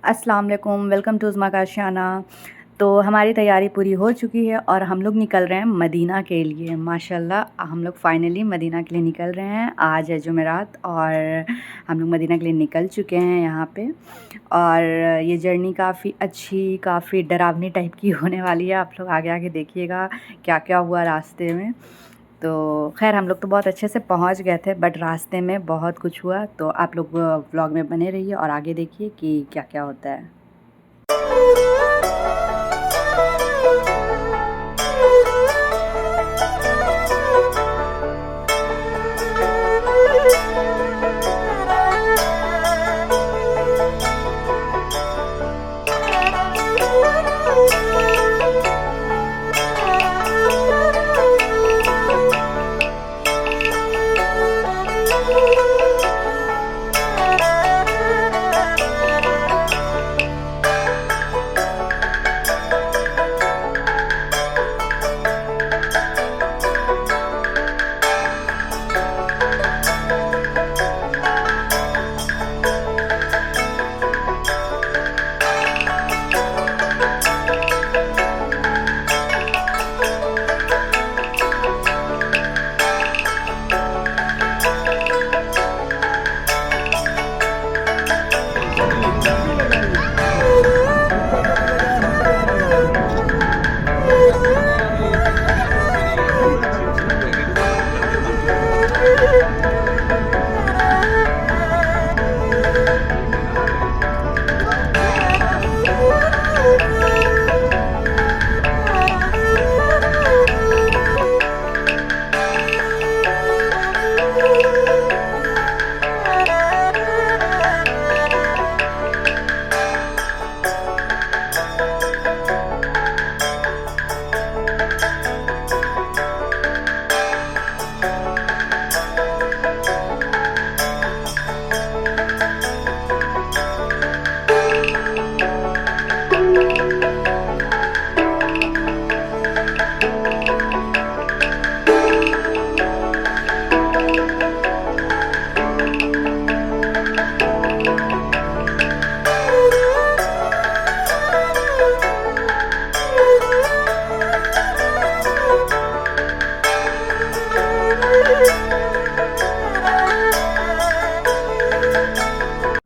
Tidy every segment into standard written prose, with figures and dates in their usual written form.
अस्सलाम वालेकुम, welcome to उज़्मा काशियाना। तो हमारी तैयारी पूरी हो चुकी है और हम लोग निकल रहे हैं मदीना के लिए। माशाल्लाह हम लोग फ़ाइनली मदीना के लिए निकल रहे हैं। आज है जुमेरात और हम लोग मदीना के लिए निकल चुके हैं यहाँ पे। और ये जर्नी काफ़ी अच्छी, काफ़ी डरावनी टाइप की होने वाली है। आप लोग आगे आगे देखिएगा क्या क्या हुआ रास्ते में। तो ख़ैर हम लोग तो बहुत अच्छे से पहुंच गए थे, बट रास्ते में बहुत कुछ हुआ। तो आप लोग व्लॉग में बने रहिए और आगे देखिए कि क्या क्या होता है।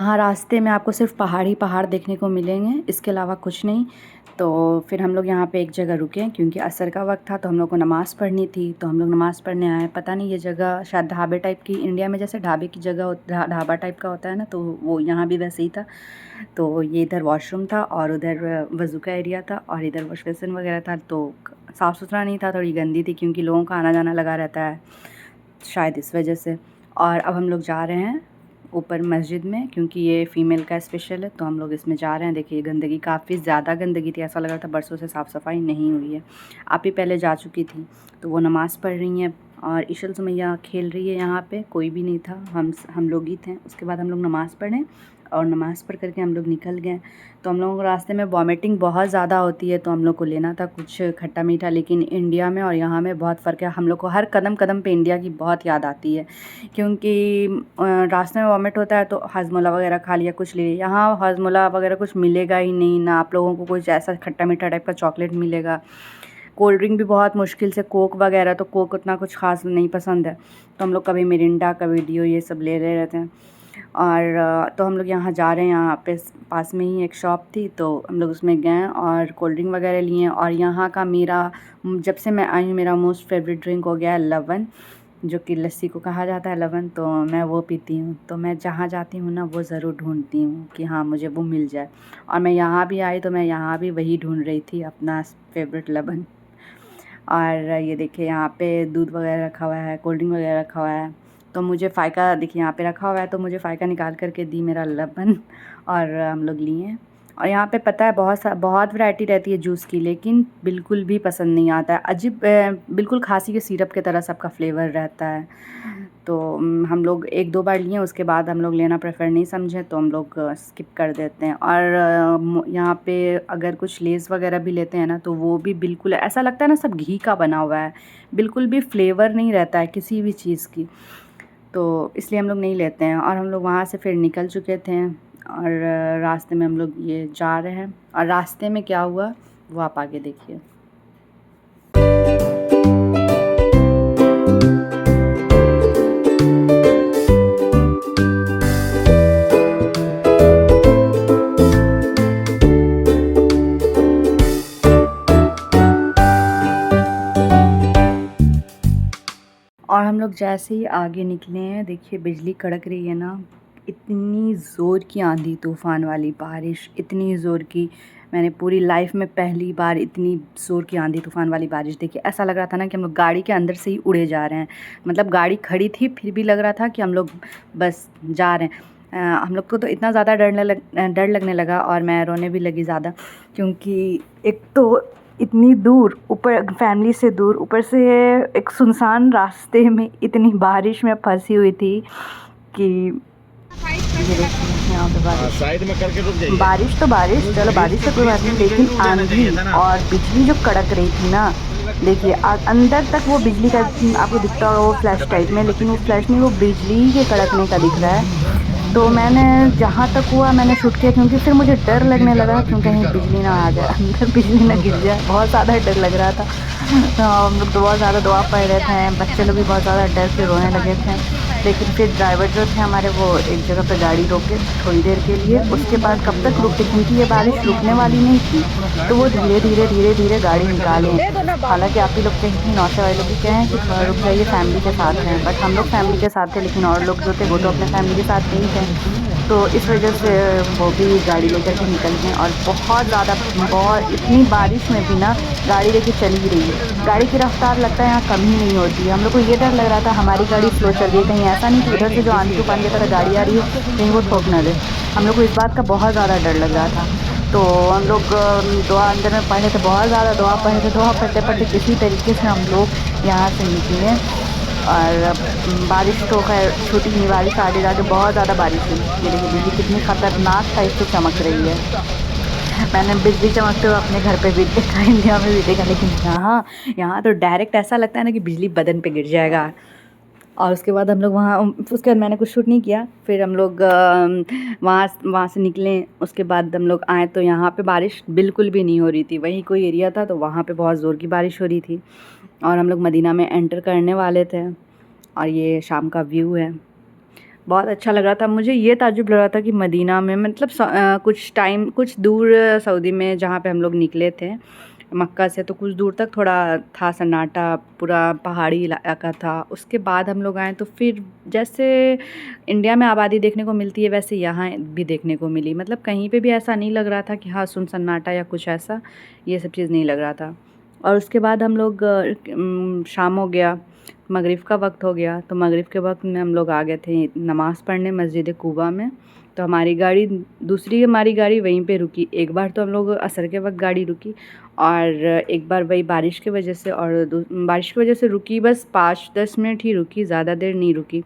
हाँ, रास्ते में आपको सिर्फ पहाड़ ही पहाड़ देखने को मिलेंगे, इसके अलावा कुछ नहीं। तो फिर हम लोग यहाँ पे एक जगह रुके क्योंकि असर का वक्त था, तो हम लोग को नमाज़ पढ़नी थी। तो हम लोग नमाज़ पढ़ने आए। पता नहीं ये जगह शायद ढाबे टाइप की, इंडिया में जैसे ढाबे की जगह ढाबा टाइप का होता है ना, तो वो यहाँ भी वैसे ही था। तो ये इधर वॉशरूम था और उधर वज़ू का एरिया था और इधर वॉश बेसिन वगैरह था। तो साफ़ सुथरा नहीं था, थोड़ी गंदी थी क्योंकि लोगों का आना जाना लगा रहता है, शायद इस वजह से। और अब हम लोग जा रहे हैं ऊपर मस्जिद में क्योंकि ये फ़ीमेल का स्पेशल है, तो हम लोग इसमें जा रहे हैं। देखिए गंदगी, काफ़ी ज़्यादा गंदगी थी, ऐसा लग रहा था बरसों से साफ़ सफाई नहीं हुई है। आप ही पहले जा चुकी थी, तो वो नमाज़ पढ़ रही हैं और इशल सुमैया खेल रही है। यहाँ पे कोई भी नहीं था, हम लोग ही थे। उसके बाद हम लोग नमाज़ पढ़ें और नमाज़ पढ़ करके हम लोग निकल गए। तो हम लोगों को रास्ते में वॉमिटिंग बहुत ज़्यादा होती है, तो हम लोग को लेना था कुछ खट्टा मीठा, लेकिन इंडिया में और यहाँ में बहुत फ़र्क है। हम लोग को हर कदम कदम पे इंडिया की बहुत याद आती है क्योंकि रास्ते में वॉमिट होता है तो हाजमोला वगैरह खा लिया, कुछ ले लिया। यहाँ हाजमोला वगैरह कुछ मिलेगा ही नहीं ना, आप लोगों को कुछ ऐसा खट्टा मीठा टाइप का चॉकलेट मिलेगा। कोल्ड ड्रिंक भी बहुत मुश्किल से, कोक वगैरह, तो कोक उतना कुछ ख़ास नहीं पसंद है, तो हम लोग कभी मिरिंडा, कभी डियो, ये सब ले रहे रहते हैं। और तो हम लोग यहाँ जा रहे हैं, यहाँ पे पास में ही एक शॉप थी, तो हम लोग उसमें गए और कोल्ड ड्रिंक वगैरह लिए। और यहाँ का मेरा, जब से मैं आई हूँ, मेरा मोस्ट फेवरेट ड्रिंक हो गया है लवन, जो कि लस्सी को कहा जाता है लवन। तो मैं वो पीती हूँ, तो मैं जहाँ जाती हूँ ना वो ज़रूर ढूंढती हूँ कि हाँ मुझे वो मिल जाए। और मैं यहाँ भी आई तो मैं यहाँ भी वही ढूंढ रही थी, अपना फेवरेट लवन। और ये देखिए यहाँ पे दूध वगैरह रखा हुआ है, कोल्ड ड्रिंक वगैरह रखा हुआ है। तो मुझे फ़ायका, देखिए यहाँ पे रखा हुआ है, तो मुझे फ़ायका निकाल करके दी मेरा लबन और हम लोग लिए। और यहाँ पे पता है बहुत वैरायटी रहती है जूस की, लेकिन बिल्कुल भी पसंद नहीं आता है। अजीब, बिल्कुल खांसी के सिरप की तरह सबका फ्लेवर रहता है। तो हम लोग एक दो बार लिए, उसके बाद हम लोग लेना प्रेफर नहीं समझे, तो हम लोग स्किप कर देते हैं। और यहाँ पे अगर कुछ लेस वगैरह भी लेते हैं ना, तो वो भी बिल्कुल ऐसा लगता है ना सब घी का बना हुआ है, बिल्कुल भी फ्लेवर नहीं रहता है किसी भी चीज़ की, तो इसलिए हम लोग नहीं लेते हैं। और हम लोग वहाँ से फिर निकल चुके थे और रास्ते में हम लोग ये जा रहे हैं, और रास्ते में क्या हुआ वो आप आगे देखिए। और हम लोग जैसे ही आगे निकले हैं, देखिए बिजली कड़क रही है ना। इतनी ज़ोर की आंधी तूफ़ान वाली बारिश, इतनी ज़ोर की, मैंने पूरी लाइफ में पहली बार इतनी ज़ोर की आंधी तूफ़ान वाली बारिश देखी। ऐसा लग रहा था ना कि हम लोग गाड़ी के अंदर से ही उड़े जा रहे हैं। मतलब गाड़ी खड़ी थी फिर भी लग रहा था कि हम लोग बस जा रहे हैं। हम लोग को तो इतना ज़्यादा डर लगने लगा, और मैं रोने भी लगी ज़्यादा, क्योंकि एक तो इतनी दूर, ऊपर फैमिली से दूर, ऊपर से एक सुनसान रास्ते में इतनी बारिश में फंसी हुई थी कि ये देखिए यहाँ पे बारिश। साइड में करके रुक जाइए। बारिश तो बारिश, चलो बारिश तो कोई बात नहीं, लेकिन आंधी और बिजली जो कड़क रही थी ना, देखिए अंदर तक वो बिजली का आपको दिखता होगा वो फ्लैश टाइप में, लेकिन वो फ्लैश नहीं, वो बिजली के कड़कने का दिख रहा है। तो मैंने जहाँ तक हुआ मैंने शूट किया, क्योंकि फिर मुझे डर लगने लगा क्योंकि कहीं बिजली ना आ जाए, अंदर बिजली ना गिर जाए, बहुत ज़्यादा डर लग रहा था। हम लोग तो बहुत ज़्यादा दुआ पढ़ रहे थे, बच्चे लोग भी बहुत ज़्यादा डर से रोने लगे थे। लेकिन फिर ड्राइवर जो थे हमारे, वो एक जगह पर गाड़ी रोके थोड़ी देर के लिए, उसके बाद कब तक रुकते, क्योंकि ये बारिश रुकने वाली नहीं थी, तो वो धीरे धीरे गाड़ी निकाले। हालांकि आप ही लोग कहीं नौसे वाले लोग भी कहें कि थोड़ा रुक जाइए, फैमिली के साथ हैं, बट हम लोग फैमिली के साथ थे, लेकिन और लोग जो थे वो तो अपने फैमिली के साथ नहीं थे। तो इस वजह से वो भी गाड़ी लेकर के निकल गए, और बहुत इतनी बारिश में भी ना गाड़ी लेके चल ही रही है। गाड़ी की रफ्तार लगता है यहाँ कम ही नहीं होती है। हम लोग को ये डर लग रहा था हमारी गाड़ी स्लो चल रही है, कहीं ऐसा नहीं कि उधर से जो आंधी तूफान की तरह गाड़ी आ रही हो कहीं वो ठोक न दे। हम लोग को इस बात का बहुत ज़्यादा डर लग रहा था। तो हम लोग दुआ अंदर में पढ़े थे, बहुत ज़्यादा दुआ पढ़े थे, दुआ पढ़ते पढ़ते किसी तरीके से हम लोग यहाँ से निकले। और बारिश तो खैर छूटी नहीं, बारिश आगे जाके बहुत ज़्यादा बारिश हुई। ये देखिए बिजली कितनी ख़तरनाक टाइप से चमक रही है। मैंने बिजली चमकते हुए अपने घर पे भी देखा, इंडिया में भी देखा, लेकिन यहाँ तो डायरेक्ट ऐसा लगता है ना कि बिजली बदन पे गिर जाएगा। और उसके बाद हम लोग उसके बाद मैंने कुछ शूट नहीं किया। फिर हम लोग वहाँ से निकले, उसके बाद हम लोग आए तो यहाँ पे बारिश बिल्कुल भी नहीं हो रही थी। वहीं कोई एरिया था तो वहाँ पे बहुत ज़ोर की बारिश हो रही थी, और हम लोग मदीना में एंटर करने वाले थे। और ये शाम का व्यू है, बहुत अच्छा लग रहा था। मुझे ये ताज्जुब लग रहा था कि मदीना में, मतलब कुछ दूर सऊदी में जहाँ पे हम लोग निकले थे मक्का से, तो कुछ दूर तक थोड़ा था सन्नाटा, पूरा पहाड़ी इलाका था। उसके बाद हम लोग आए तो फिर जैसे इंडिया में आबादी देखने को मिलती है वैसे यहाँ भी देखने को मिली। मतलब कहीं पे भी ऐसा नहीं लग रहा था कि हाँ सुनसन्नाटा या कुछ ऐसा, ये सब चीज़ नहीं लग रहा था। और उसके बाद हम लोग शाम हो गया, मगरिब का वक्त हो गया, तो मगरिब के वक्त में हम लोग आ गए थे नमाज़ पढ़ने मस्जिद कुबा में। तो हमारी गाड़ी वहीं पे रुकी। एक बार तो हम लोग असर के वक्त गाड़ी रुकी, और एक बार वही बारिश की वजह से, और बारिश की वजह से रुकी बस 5-10 मिनट ही रुकी, ज़्यादा देर नहीं रुकी।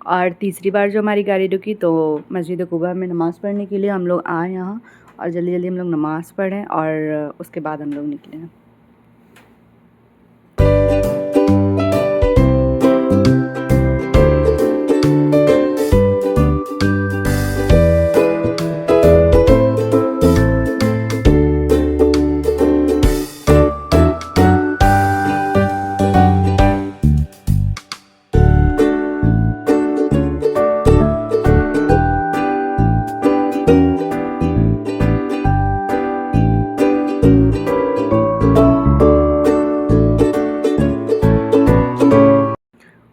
और तीसरी बार जो हमारी गाड़ी रुकी तो मस्जिद कुबा में नमाज़ पढ़ने के लिए हम लोग आए यहाँ, और जल्दी जल्दी हम लोग नमाज़ पढ़ें और उसके बाद हम लोग निकले।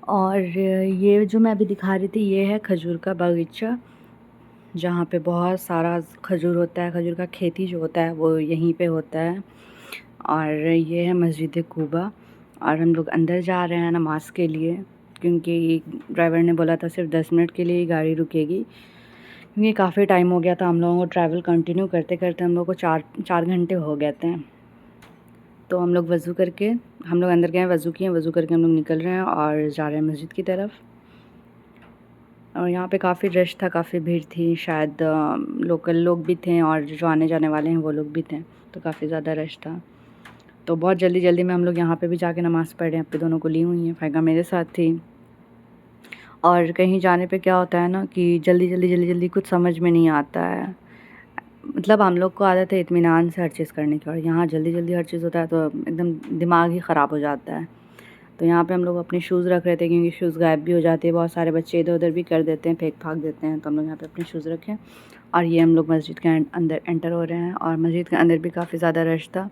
और ये जो मैं अभी दिखा रही थी ये है खजूर का बागीचा, जहाँ पे बहुत सारा खजूर होता है। खजूर का खेती जो होता है वो यहीं पे होता है। और ये है मस्जिद कुबा, और हम लोग अंदर जा रहे हैं नमाज़ के लिए, क्योंकि ड्राइवर ने बोला था सिर्फ 10 मिनट के लिए ही गाड़ी रुकेगी, क्योंकि काफ़ी टाइम हो गया था हम लोगों को ट्रैवल कंटिन्यू करते करते। हम लोग को 4 घंटे हो गए थे। तो हम लोग वज़ू करके हम लोग अंदर गए, वज़ू किए, वज़ू करके हम लोग निकल रहे हैं और जा रहे हैं मस्जिद की तरफ। और यहाँ पे काफ़ी रश था, काफ़ी भीड़ थी, शायद लोकल लोग भी थे और जो आने जाने वाले हैं वो लोग भी थे, तो काफ़ी ज़्यादा रश था। तो बहुत जल्दी में हम लोग यहाँ पे भी जाके नमाज़ पढ़ रहे हैं। अपने दोनों को ली हुई हैं, फ़ायगा मेरे साथ थी। और कहीं जाने पे क्या होता है ना कि जल्दी कुछ समझ में नहीं आता है। मतलब हम लोग को आदत है इत्मीनान से हर चीज़ करने की, और यहाँ जल्दी हर चीज़ होता है तो एकदम दिमाग ही ख़राब हो जाता है। तो यहाँ पे हम लोग अपने शूज़ रख रहे थे क्योंकि शूज़ गायब भी हो जाते हैं, बहुत सारे बच्चे इधर-उधर भी कर देते हैं, फेंक-फाक देते हैं, तो हम लोग यहाँ पे अपने शूज़ रखे। और ये हम लोग मस्जिद के अंदर एंटर हो रहे हैं, और मस्जिद के अंदर भी काफ़ी ज़्यादा रश था।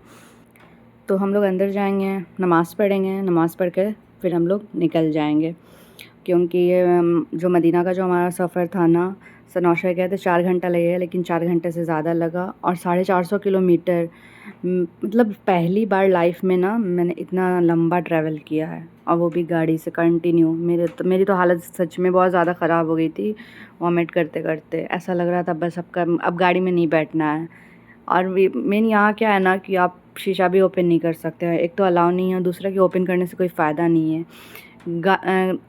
तो हम लोग अंदर जाएँगे, नमाज़ पढ़ेंगे, नमाज़ पढ़ के फिर हम लोग निकल जाएँगे। क्योंकि ये जो मदीना का जो हमारा सफ़र था ना, नौशा गए थे 4 घंटा लगेगा, लेकिन 4 घंटे से ज़्यादा लगा, और 450 किलोमीटर। मतलब पहली बार लाइफ़ में ना मैंने इतना लंबा ट्रैवल किया है, और वो भी गाड़ी से कंटिन्यू। मेरी तो हालत सच में बहुत ज़्यादा ख़राब हो गई थी, वॉमिट करते-करते। ऐसा लग रहा था बस अब गाड़ी में नहीं बैठना है। और मेन यहाँ क्या है ना कि आप शीशा भी ओपन नहीं कर सकते हैं। एक तो अलाउ नहीं है, दूसरा कि ओपन करने से कोई फ़ायदा नहीं है।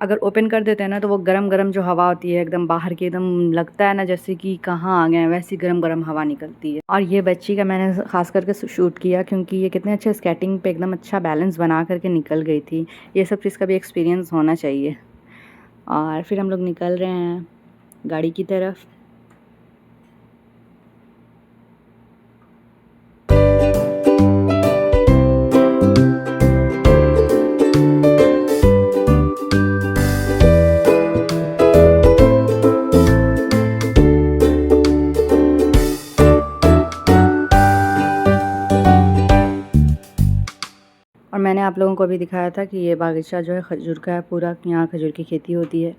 अगर ओपन कर देते हैं ना तो वो गरम-गरम जो हवा होती है एकदम बाहर की, एकदम लगता है ना जैसे कि कहाँ आ गए हैं, वैसी गरम-गरम हवा निकलती है। और ये बच्ची का मैंने ख़ास करके शूट किया क्योंकि ये कितने अच्छे स्केटिंग पे एकदम अच्छा बैलेंस बना करके निकल गई थी। ये सब चीज़ का भी एक्सपीरियंस होना चाहिए। और फिर हम लोग निकल रहे हैं गाड़ी की तरफ। और मैंने आप लोगों को भी दिखाया था कि ये बागीचा जो है खजूर का है पूरा, यहाँ खजूर की खेती होती है।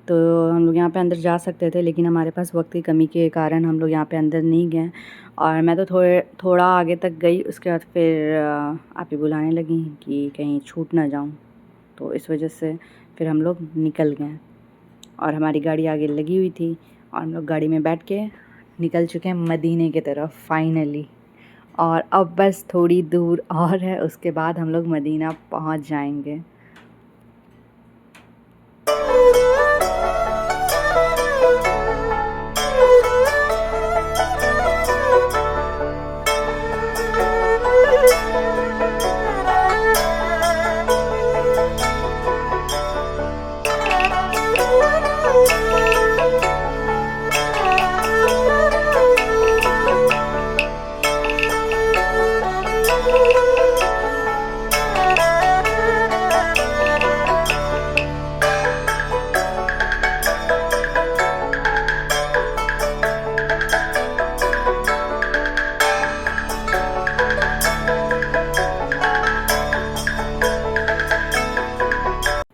तो हम लोग यहाँ पे अंदर जा सकते थे, लेकिन हमारे पास वक्त की कमी के कारण हम लोग यहाँ पे अंदर नहीं गए। और मैं तो थोड़ा आगे तक गई, उसके बाद फिर आप ही बुलाने लगी कि कहीं छूट ना जाऊँ, तो इस वजह से फिर हम लोग निकल गए। और हमारी गाड़ी आगे लगी हुई थी, और हम लोग गाड़ी में बैठ के निकल चुके हैं मदीने की तरफ फाइनली। और अब बस थोड़ी दूर और है, उसके बाद हम लोग मदीना पहुंच जाएंगे।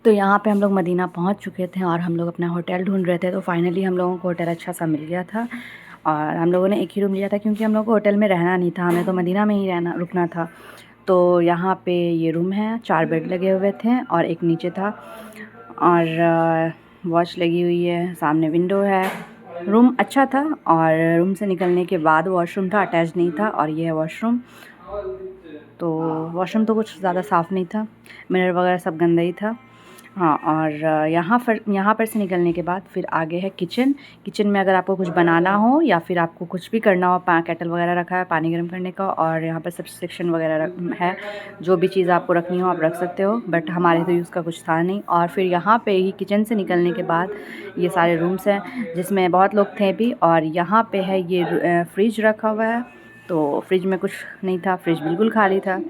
तो यहाँ पे हम लोग मदीना पहुँच चुके थे, और हम लोग अपना होटल ढूंढ रहे थे। तो फाइनली हम लोगों को होटल अच्छा सा मिल गया था, और हम लोगों ने एक ही रूम लिया था क्योंकि हम लोग को होटल में रहना नहीं था, हमें तो मदीना में ही रुकना था। तो यहाँ पे ये रूम है, 4 बेड लगे हुए थे और एक नीचे था, और वॉच लगी हुई है, सामने विंडो है। रूम अच्छा था, और रूम से निकलने के बाद वॉशरूम था, अटैच नहीं था। और ये है वॉशरूम। तो वॉशरूम तो कुछ ज़्यादा साफ़ नहीं था, मिरर वगैरह सब गंदा ही था। हाँ, और यहाँ पर से निकलने के बाद फिर आगे है किचन। किचन में अगर आपको कुछ बनाना हो या फिर आपको कुछ भी करना हो, केटल वगैरह रखा है पानी गर्म करने का, और यहाँ पर सब सेक्शन वगैरह है। जो भी चीज़ आपको रखनी हो आप रख सकते हो, बट हमारे तो यूज़ का कुछ था नहीं। और फिर यहाँ पे ही किचन से निकलने के बाद ये सारे रूम्स हैं जिसमें बहुत लोग थे भी। और यहाँ पे है ये फ्रिज रखा हुआ है, तो फ्रिज में कुछ नहीं था, फ्रिज बिल्कुल खाली था।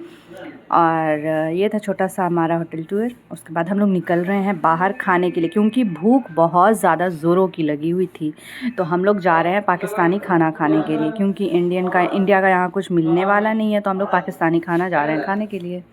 और ये था छोटा सा हमारा होटल टूर। उसके बाद हम लोग निकल रहे हैं बाहर खाने के लिए, क्योंकि भूख बहुत ज़्यादा ज़ोरों की लगी हुई थी। तो हम लोग जा रहे हैं पाकिस्तानी खाना खाने के लिए, क्योंकि इंडिया का यहाँ कुछ मिलने वाला नहीं है, तो हम लोग पाकिस्तानी खाना जा रहे हैं खाने के लिए।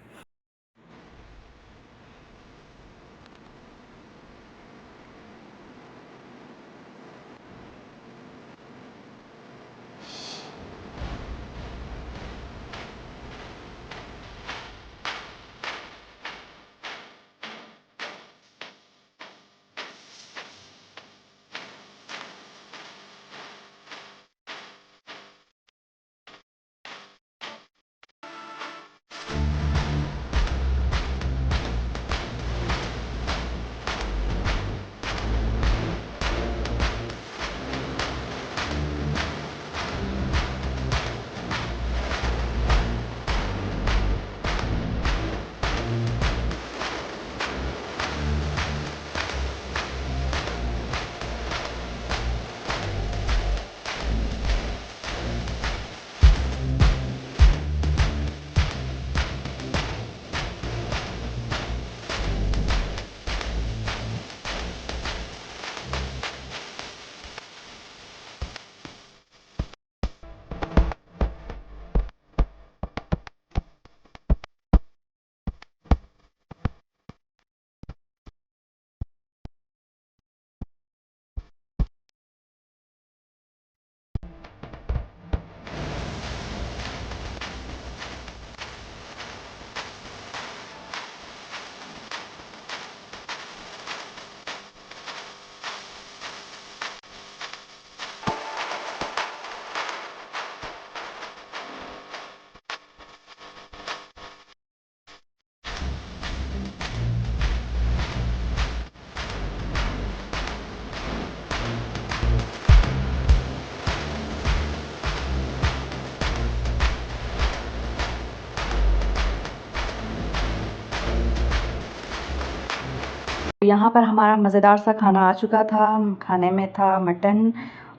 यहाँ पर हमारा मज़ेदार सा खाना आ चुका था। खाने में था मटन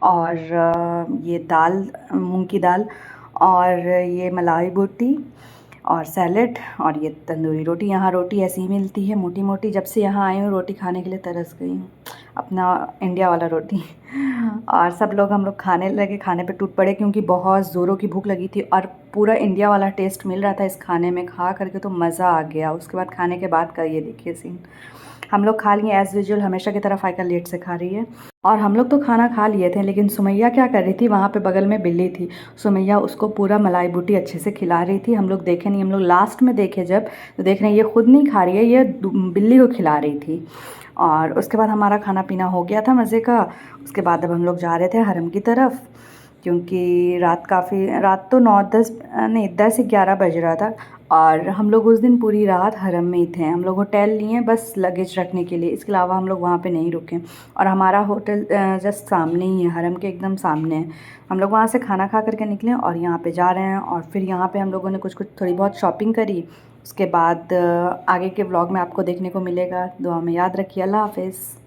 और ये दाल, मूंग की दाल, और ये मलाई बोटी और सैलेड, और ये तंदूरी रोटी। यहाँ रोटी ऐसी ही मिलती है, मोटी मोटी। जब से यहाँ आई हूँ रोटी खाने के लिए तरस गई हूँ, अपना इंडिया वाला रोटी। और सब लोग, हम लोग खाने लगे, खाने पे टूट पड़े क्योंकि बहुत ज़ोरों की भूख लगी थी और पूरा इंडिया वाला टेस्ट मिल रहा था इस खाने में। खा करके तो मज़ा आ गया। उसके बाद खाने के बाद का ये देखिए सीन। हम लोग खा लिए एज़ यूजुअल, हमेशा की तरह फ़ाइका लेट से खा रही है। और हम लोग तो खाना खा लिए थे, लेकिन सुमैया क्या कर रही थी, वहाँ पे बगल में बिल्ली थी। सुमैया उसको पूरा मलाई बूटी अच्छे से खिला रही थी। हम लोग देखे नहीं, हम लोग लास्ट में देखे जब, तो देख रहे हैं ये खुद नहीं खा रही है, ये बिल्ली को खिला रही थी। और उसके बाद हमारा खाना पीना हो गया था मज़े का। उसके बाद अब हम लोग जा रहे थे हरम की तरफ, क्योंकि रात तो 9-10 नहीं 10-11 बज रहा था। और हम लोग उस दिन पूरी रात हरम में ही थे। हम लोग होटल लिए बस लगेज रखने के लिए, इसके अलावा हम लोग वहाँ पे नहीं रुके। और हमारा होटल जस्ट सामने ही है, हरम के एकदम सामने है। हम लोग वहाँ से खाना खा करके निकले और यहाँ पे जा रहे हैं। और फिर यहाँ पे हम लोगों ने कुछ थोड़ी बहुत शॉपिंग करी। उसके बाद आगे के व्लॉग में आपको देखने को मिलेगा। दुआ में याद रखिए। अल्लाह हाफ़िज़।